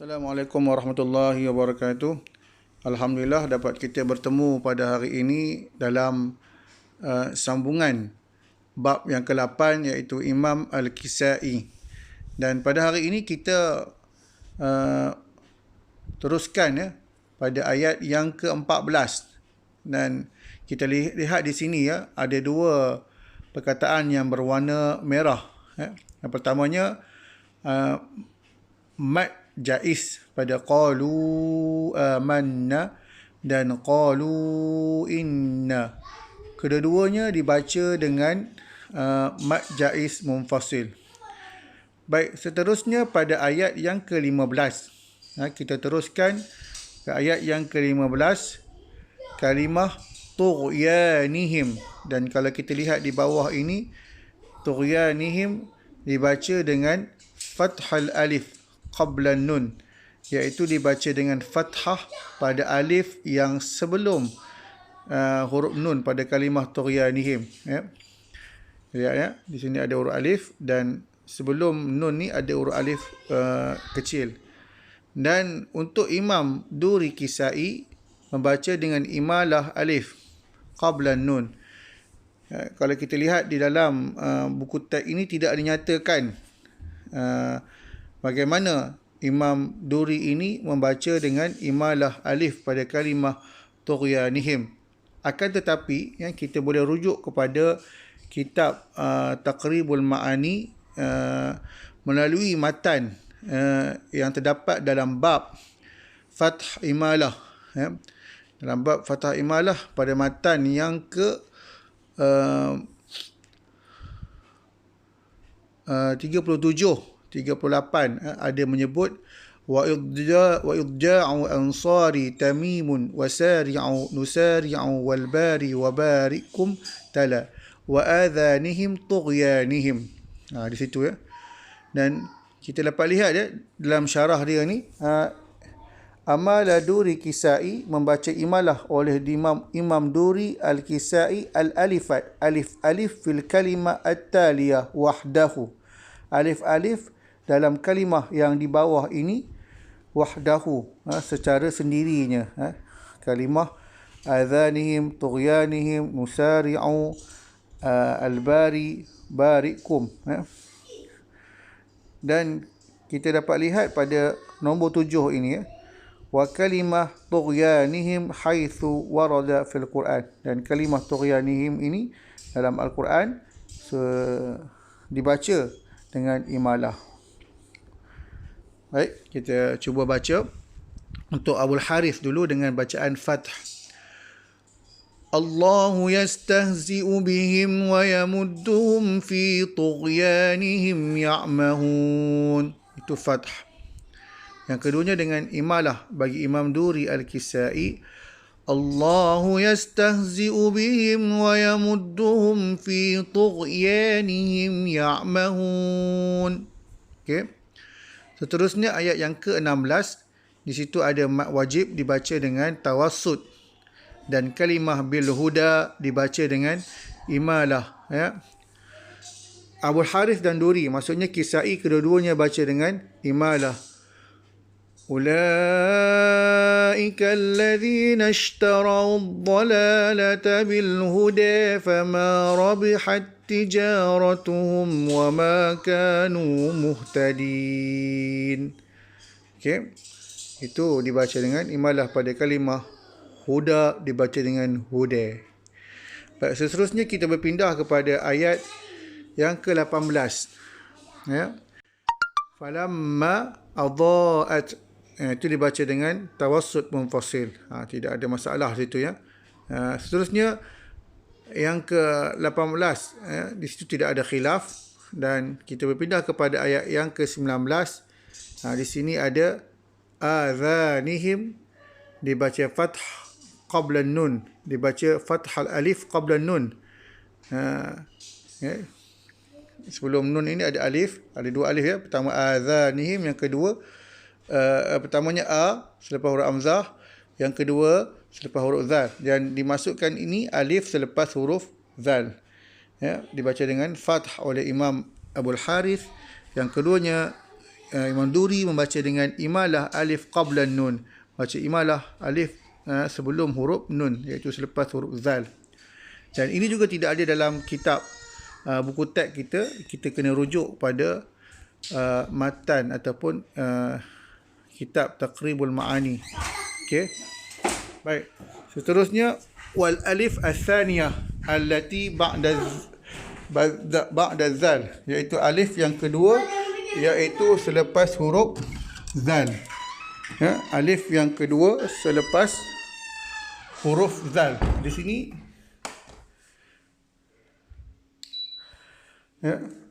Assalamualaikum warahmatullahi wabarakatuh. Alhamdulillah dapat kita bertemu pada hari ini dalam sambungan bab yang ke-8 iaitu Imam Al-Kisai. Dan pada hari ini kita teruskan pada ayat yang ke-14. Dan kita lihat di sini ada dua perkataan yang berwarna merah. Yang pertamanya mad jaiz pada qalu amanna dan qalu inna. Kedua-duanya dibaca dengan mad jaiz munfasil. Baik, seterusnya pada ayat yang ke-15. Kita teruskan ke ayat yang ke-15, kalimah tughyanihim. Dan kalau kita lihat di bawah ini, tughyanihim dibaca dengan fathal alif qabla nun, iaitu dibaca dengan fathah pada alif yang sebelum huruf nun pada kalimah tughyanihim. Lihat di sini ada huruf alif dan sebelum nun ni ada huruf alif kecil. Dan untuk Imam Duri Kisai membaca dengan imalah alif qabla nun. Kalau kita lihat di dalam buku teks ini tidak dinyatakan bagaimana Imam Duri ini membaca dengan imalah alif pada kalimah tughyanihim. Akan tetapi kita boleh rujuk kepada kitab Taqribul Ma'ani melalui matan yang terdapat dalam bab Fath Imalah. Dalam bab Fath Imalah pada matan yang ke 38 ada menyebut wa idja'u ansari tamimun wasari'u nusari'u wal bari wa barikum tala wa adhanihim tughyanihim. Di situ dan kita dapat lihat dalam syarah dia ni, Amala Duri Kisai membaca imalah oleh Imam Duri Al-Kisai al-alifat alif fil kalimah at-taliyah wahdahu. Alif dalam kalimah yang di bawah ini wahdahu, secara sendirinya. Kalimah adhanihim tughyanihim nusari'u al-bari barikum. Dan kita dapat lihat pada nombor 7 ini, wa kalimah tughyanihim haitsu warada fil Quran. Dan kalimah tughyanihim ini dalam Al-Quran dibaca dengan imalah. Baik, kita cuba baca untuk Abul Harith dulu dengan bacaan fath. Allahu yastahzi'u bihim wa yamudduhum fi tughyanihim ya'mahun. Itu fath. Yang keduanya dengan imalah bagi Imam Duri Al-Kisai. Allahu yastahzi'u bihim wa yamudduhum fi tughyanihim ya'mahun. Okey. Seterusnya ayat yang ke-16. Di situ ada mad wajib dibaca dengan tawassut dan kalimah bil huda dibaca dengan imalah. Abul Harith dan Duri, maksudnya Kisai, kedua-duanya baca dengan imalah. Ulaika alladhina ishtarau ad-dalalata bil huda fama rabihat tijaratuhum wama kanu muhtadin. Okey, itu dibaca dengan imalah pada kalimah, huda dibaca dengan huda. Baik, seterusnya kita berpindah kepada ayat yang ke-18. Falamma adha'at, itu dibaca dengan tawassut munfasil. Tidak ada masalah situ seterusnya yang ke-18, di situ tidak ada khilaf. Dan kita berpindah kepada ayat yang ke-19. Di sini ada adhanihim dibaca fath qabla nun, dibaca fathal alif qabla nun. Sebelum nun ini ada alif, ada dua alif pertama adhanihim, yang kedua pertamanya selepas huruf hamzah, yang kedua selepas huruf zal, dan dimasukkan ini alif selepas huruf zal. Dibaca dengan fath oleh Imam Abul Harith. Yang keduanya Imam Duri membaca dengan imalah alif qabla nun. Baca imalah alif sebelum huruf nun, iaitu selepas huruf zal. Dan ini juga tidak ada dalam kitab buku teks kita. Kita kena rujuk pada matan ataupun kitab Taqribul Ma'ani. Okey. Baik. Seterusnya wal alif ats-tsaniyah allati ba'da zal, iaitu alif yang kedua, iaitu selepas huruf zal. Ya, alif yang kedua selepas huruf zal. Di sini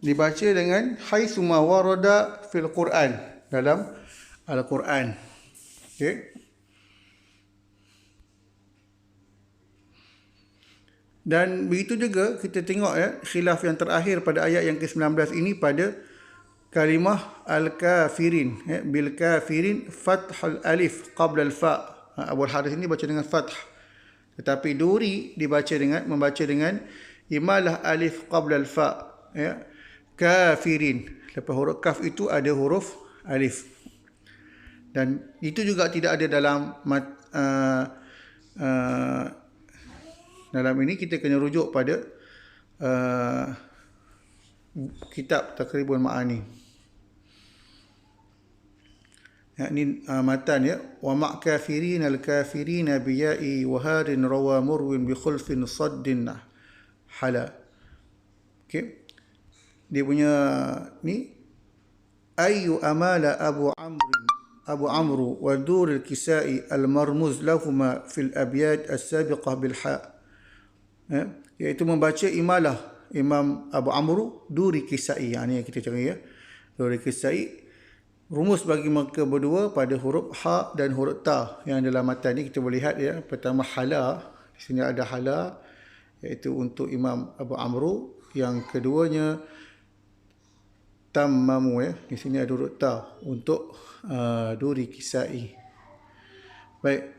dibaca dengan haitsu ma warada fil Quran, dalam Al-Quran. Okey. Dan begitu juga kita tengok khilaf yang terakhir pada ayat yang ke-19 ini pada kalimah al-kafirin. Bil kafirin fathul alif qabla al-fa. Abu al-Harith ini baca dengan fath. Tetapi Duri membaca dengan imalah alif qabla al-fa. Kafirin. Lepas huruf kaf itu ada huruf alif. Dan itu juga tidak ada dalam ini kita kena rujuk pada kitab Taqribul Ma'ani. Ini matan wa ma' kafirin al-kafirin biya'i wa harin rawa murwin bi khulfin saddin hala. Okey. Dia punya ni ayu amala Abu Amru wa dur al-Kisai al-marmuz lahuma fil abyad as-sabiqah bil ha. Iaitu membaca imalah Imam Abu Amru Duri Kisai. Ini yang kita cari Duri Kisai. Rumus bagi mereka berdua pada huruf ha dan huruf ta. Yang dalam matan ni kita boleh lihat pertama hala. Di sini ada hala, iaitu untuk Imam Abu Amru. Yang keduanya tammamu. Di sini ada huruf ta untuk Duri Kisai. Baik.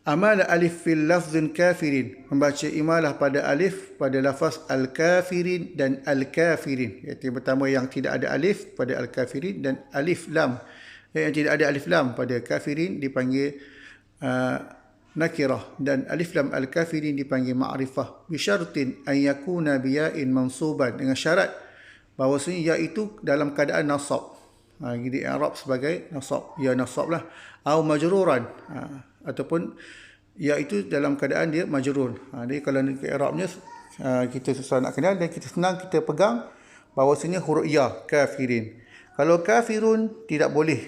Amal alif fil lafzin kafirin, membaca imalah pada alif pada lafaz al-kafirin dan al-kafirin, iaitu yang pertama yang tidak ada alif pada al-kafirin, dan alif lam yang tidak ada alif lam pada kafirin dipanggil nakirah, dan alif lam al-kafirin dipanggil ma'rifah. Bi syartin an yakuna biya'in mansuban, dengan syarat bahawasanya ya itu dalam keadaan nasab. Jadi i'rab sebagai nasab, ya nasab lah, atau majruran, ataupun ya itu dalam keadaan dia majrur. Jadi kalau ke i'rabnya kita susah nak kenal, dan kita senang kita pegang bahawasanya huruf ya, kafirin. Kalau kafirun tidak boleh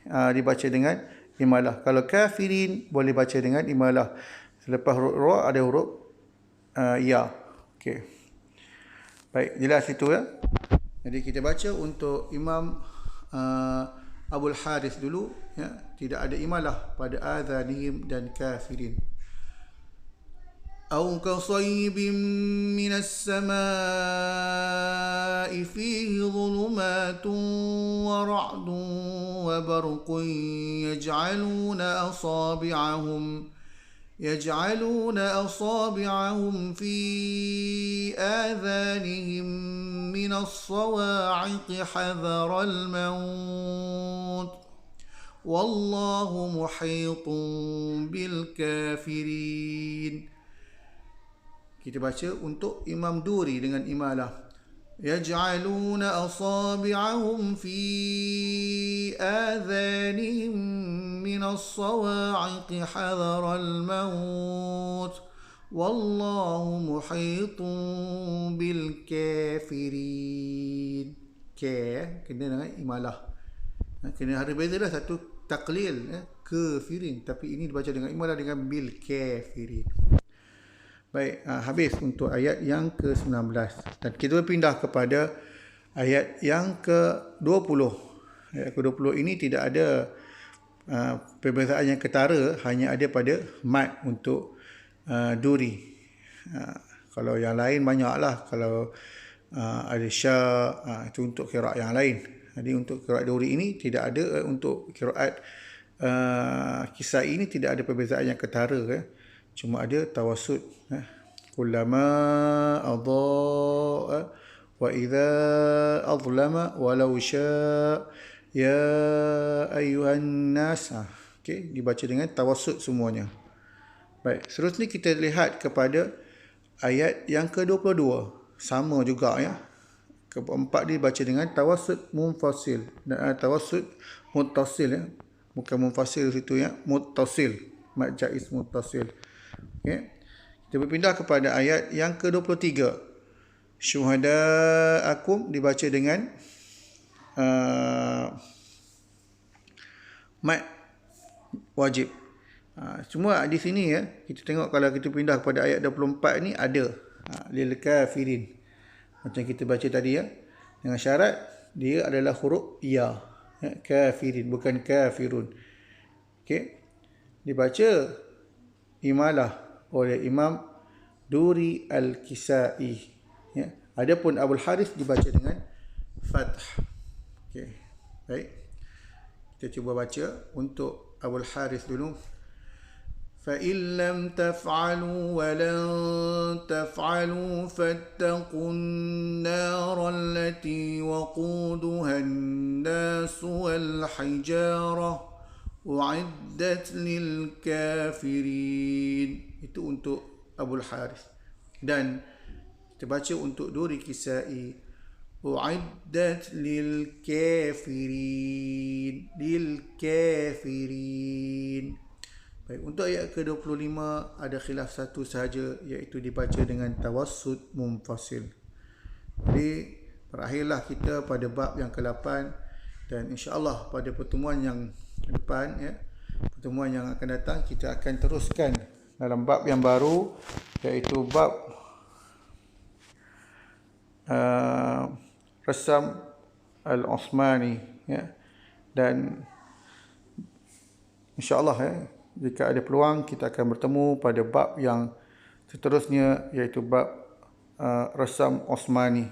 dibaca dengan imalah. Kalau kafirin boleh baca dengan imalah. Selepas huruf ra ada huruf ya. Okey. Baik, jelas itu Jadi kita baca untuk Imam Abul Harith dulu, tidak ada imalah pada adhanihim dan kafirin. Aw kasayyibin minas samaa'i fihi dhulumatun wa ra'dun wa barqun يجعلون أصابعهم في آذانهم من الصواعق حذر الموت والله محيط بالكافرين. Kita baca untuk Imam Duri dengan imalah. يجعلون أصابعهم في آذانهم من الصواعق حذر الموت والله محيط بالكافرين. Kena dengan imalah. Kena ada beza lah, satu taklil kafirin, tapi ini dibaca dengan imalah dengan bil kafirin. Baik, habis untuk ayat yang ke-19. Dan kita pindah kepada ayat yang ke-20. Ayat ke-20 ini tidak ada perbezaan yang ketara, hanya ada pada mat untuk Duri. Kalau yang lain banyaklah. Kalau ada sya', itu untuk qiraat yang lain. Jadi untuk qiraat Duri ini tidak ada. Untuk qiraat Kisai ini tidak ada perbezaan yang ketara. Cuma ada tawassud. Kullama adha'a wa idza azlama walau syaa ya ayyuhan nas. Okey, dibaca dengan tawassut semuanya. Baik, seterusnya kita lihat kepada ayat yang ke-22. Sama juga ya. Keempat dibaca dengan tawassut munfasil dan tawassut muttasil ya. Bukan munfasil situ ya, muttasil. Mad jaiz muttasil. Okey. Kita berpindah kepada ayat yang ke-23. Syuhadaakum dibaca dengan mad wajib. Cuma di sini ya, kita tengok kalau kita pindah kepada ayat 24 ni ada lil kafirin. Macam kita baca tadi ya. Dengan syarat dia adalah huruf ya. Kafirin bukan kafirun. Okey. Dibaca imalah oleh Imam Duri Al-Kisai ya. Adapun Abul Harith dibaca dengan fathah. Okey. Baik. Kita cuba baca untuk Abul Harith dulu. فَإِن لَّمْ تَفْعَلُوا وَلَن تَفْعَلُوا فَاتَّقُوا النَّارَ الَّتِي وَقُودُهَا النَّاسُ وَالْحِجَارَةُ أُعِدَّتْ لِلْكَافِرِينَ. Itu untuk Abul Harith. Dan kita baca untuk Duri Kisai, أُعِدَّتْ لِلْكَافِرِينَ. لِلْكَافِرِينَ. Baik, untuk ayat ke-25 ada khilaf satu sahaja, iaitu dibaca dengan tawassut munfasil. Jadi berakhirlah kita pada bab yang ke-8 dan insya-Allah pada pertemuan yang depan ya, pertemuan yang akan datang kita akan teruskan dalam bab yang baru, iaitu bab Rasam Al-Osmani ya. Dan insya-Allah ya, jika ada peluang kita akan bertemu pada bab yang seterusnya, iaitu bab Rasam Osmani.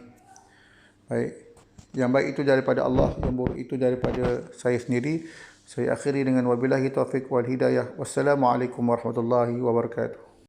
Baik, yang baik itu daripada Allah, yang buruk itu daripada saya sendiri. Saya akhiri dengan wabillahi taufiq wal hidayah. Wassalamualaikum warahmatullahi wabarakatuh.